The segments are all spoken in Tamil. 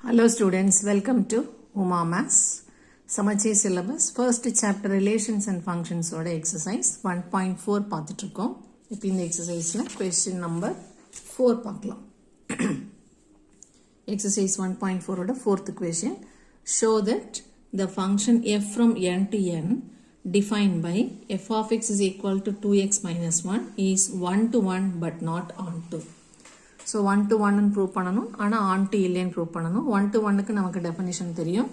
Hello students, welcome to Uma Maths. Samacheer syllabus, first chapter relations and functions oda exercise 1.4 பார்த்துட்டுருக்கோம். இப்போ இந்த exerciseல question number 4 பார்க்கலாம். Exercise 1.4 oda fourth question. Show that the function f from n to n defined by f of x is equal to 2x minus 1 is 1 to 1 but not on to. So 1 to 1 prove பண்ணனும் ஆனா on to இல்லைன்னு prove பண்ணனும் 1 to 1 க்கு நமக்கு definition தெரியும்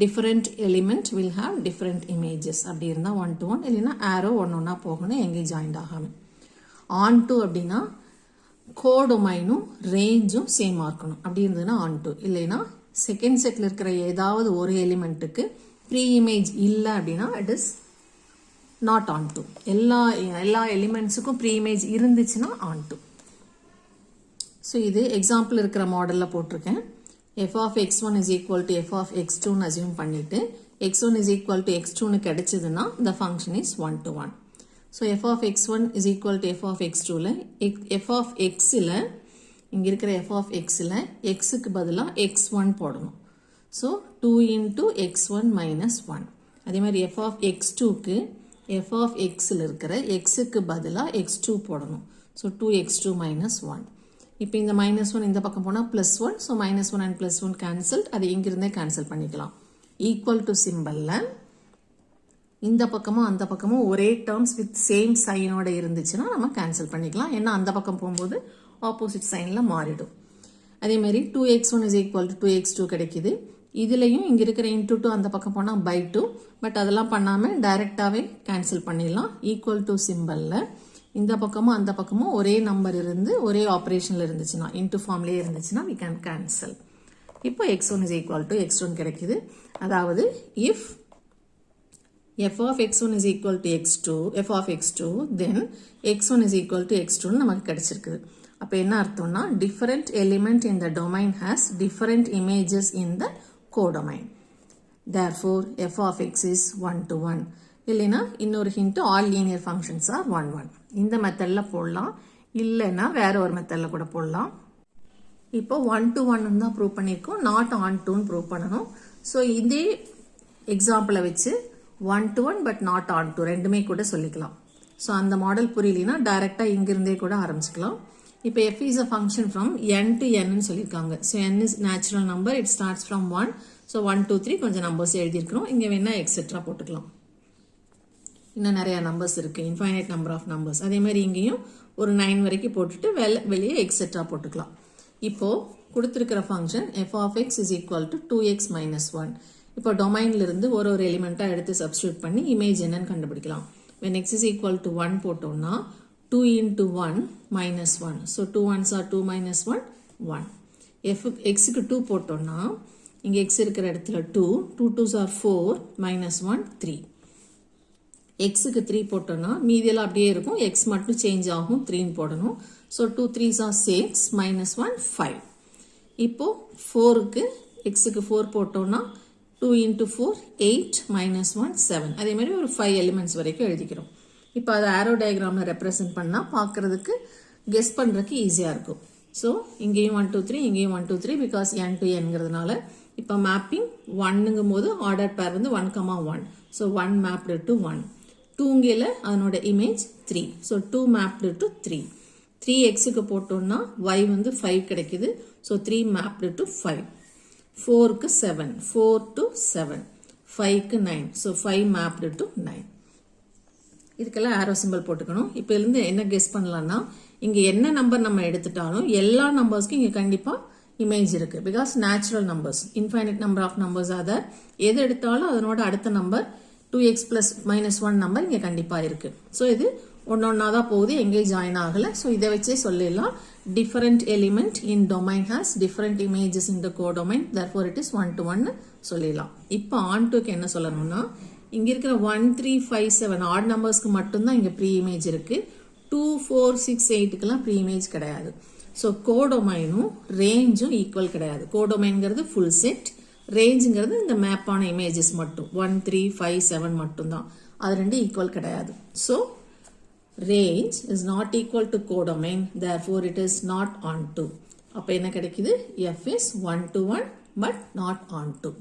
different element will have different images அப்படி இருந்தா 1 to 1 இல்லைனா arrow ஒண்ணொண்ணா போகணும் எங்கே ஜாயிண்ட் ஆகாம on to அப்படினா கோடொமைனும் ரேஞ்சும் சேமா இருக்கணும் அப்படி இருந்ததுனா on to இல்லைனா செகண்ட் செட்ல இருக்கிற ஏதாவது ஒரு எலிமெண்ட்டுக்கு ப்ரீ இமேஜ் இல்ல அப்படினா it is not on to எல்லா எலிமெண்ட்ஸ்க்கும் ப்ரீ இமேஜ் இருந்துச்சுனா on to. So, this example இருக்கிற மாடல்ல போட்டிருக்கேன் f of x1 is equal to f of x2 னு assume பண்ணிட்டு x1 is equal to x2 னு கிடைச்சதுன்னா the function is 1 to 1. So, f of x1 is equal to f of x2 ல f of x ல இங்க இருக்கிற f of x ல x க்கு பதிலா x1 போடணும். So, 2 into x1 minus 1. அதே மாதிரி f of x2 க்கு f of x ல இருக்கிற x க்கு பதிலா x2 போடணும். So, 2x2 minus 1. இப்போ இந்த minus 1 இந்த பக்கம் போனா plus 1. So, minus 1 and plus 1 cancelled. அது இங்கிருந்தே cancel பண்ணிக்கலாம். Equal to symbolல இந்த பக்கமும் அந்த பக்கமும் ஒரே terms with same sign ஓட இருந்துச்சுன்னா நம்ம cancel பண்ணிக்கலாம். ஏன்னா அந்த பக்கம் போகும்போது opposite signல மாறிடும். அதே மாதிரி 2x1 is equal to 2x2 கிடைக்குது. இதுலயும் இங்க இருக்கிற into 2 அந்த பக்கம் போனா by 2. பட் அதெல்லாம் பண்ணாம டைரக்டாவே cancel பண்ணிடலாம். Equal to symbolல இந்த பக்கமும் அந்த பக்கமும் ஒரே நம்பர் இருந்து ஒரே ஆபரேஷன்ல இருந்துச்சுனா into ஃபார்ம்லயே இருந்துச்சுனா we can cancel. இப்போ x1 is equal to x1 கிடைக்குது. அதாவது if f of x1 is equal to f of x2 then x1 is equal to x2 நமக்கு கிடைச்சிருக்குது. அப்ப என்ன அர்த்தம்னா different element in the domain has different images in the codomain. Therefore f of x is 1 to 1. இல்லைனா இன்னொரு hint all linear functions are 1 1. இந்த மெத்தட்ல போடலாம் இல்லனா வேற ஒரு மெத்தட்ல கூட போடலாம். இப்போ 1 to 1 தான் ப்ரூவ் பண்ணிருக்கோம் not on to னு ப்ரூவ் பண்ணனும். சோ இதே எக்ஸாம்பிளை வச்சு 1 to 1 but not on to ரெண்டுமே கூட சொல்லிக்கலாம். சோ அந்த மாடல் புரியலனா டைரக்டா இங்க இருந்தே கூட ஆரம்பிச்சுக்கலாம். இப்போ f is a function from n to n னு சொல்லிருக்காங்க. So n is natural number, it starts from 1. So 1 2 3 கொஞ்சம் நம்பர்ஸ் எழுதி இருக்கோம். இங்க வேணா எக்ஸெட்ரா போட்டுக்கலாம். இன்னும் நிறைய நம்பர்ஸ் இருக்கு infinite number of numbers. அதே மாதிரி இங்கேயும் ஒரு 9 வரைக்கும் போட்டுட்டு வெளியே எக்ஸெட்ரா போட்டுக்கலாம். இப்போ கொடுத்திருக்கிற function f of x is equal to 2x minus 1. இப்போ டொமைன்ல இருந்து ஒரு எலிமெண்டா எடுத்து சப்ஸ்டிட்யூட் பண்ணி இமேஜ் என்னன்னு கண்டுபிடிக்கலாம். when x is equal to 1 போட்டோம்னா 2 into 1 minus 1. So 2 1s are 2 minus 1 1. x க்கு 2 போட்டோம்னா இங்க x இருக்கிற இடத்துல 2 2 2s are 4 minus 1 3. x க்கு 3 போட்டோம்னா மீதியெல்லாம் அப்படியே இருக்கும் x மட்டும் சேஞ்ச் ஆகும் 3 ன்னு போடணும். So 2 3s are 6 minus 1 5. இப்போ 4 க்கு x க்கு 4 போட்டோம்னா 2 into 4 8 minus 1 7. அதே மாதிரி ஒரு 5 எலிமெண்ட்ஸ் வரைக்கும் எழுதிக்கிறோம். இப்போ அதை ஆரோ டயகிராம்ல ரெப்ரசன்ட் பண்ணா பார்க்கிறதுக்கு கெஸ் பண்றதுக்கு ஈஸியா இருக்கும். So இங்கேயும் 1 2 3 இங்கேயும் 1 2 3 because n to n ங்கிறதுனால இப்போ மேப்பிங் 1ங்கும்போது ஆர்டர் பேர் வந்து 1 1. So 1 mapped to 1. 2ங்கல அதனோட image 3. So 2 mapped to 3. 3x க்கு போட்டோம்னா y வந்து 5 கிடைக்குது. So 3 mapped to 5. 4 க்கு 7. 4 to 7. 5 க்கு 9. So 5 mapped to 9. இதுக்கெல்லாம் arrow symbol போட்டுக்கணும். இப்போ இருந்து என்ன கெஸ் பண்ணலாம்னா இங்க என்ன நம்பர் நம்ம எடுத்துட்டாலும் எல்லா நம்பர்ஸ்க்கும் இங்க கண்டிப்பா இமேஜ் இருக்கு. because natural numbers, infinite number of numbers are there. எது எடுத்தாலும் அதனோட அடுத்த number 2x plus minus 1 number இங்க கண்டிப்பா இருக்கு. சோ இது ஒண்ணொண்ணா தான் போகுது எங்கே ஜாயின் ஆகல. சோ இதை வச்சே சொல்லலாம் different element in domain has different images in the codomain, therefore it is 1 to 1 சொல்லலாம். இப்போ on to க்கு என்ன சொல்லணும்னா இங்க இருக்கிற 1 3 5 7 ஆட் நம்பர்ஸ்க்கு மட்டும் தான் இங்க ப்ரீ இமேஜ் இருக்கு. 2 4 6 8 க்குலாம் ப்ரீ இமேஜ் கிடையாது. சோ கோடொமைனும் ரேஞ்சும் ஈக்குவல் கிடையாது. கோடொமைன்ங்கிறது ஃபுல் செட், ரேஞ்சுங்கிறது இந்த மேப் ஆன இமேஜஸ் மட்டும் 1 3 5 7 மட்டும் தான். அது ரெண்டு ஈக்குவல் கிடையாது. So range is not equal to codomain, therefore it is not on to. அப்ப என்ன கிடைக்குது? f is 1 to 1 but not on to.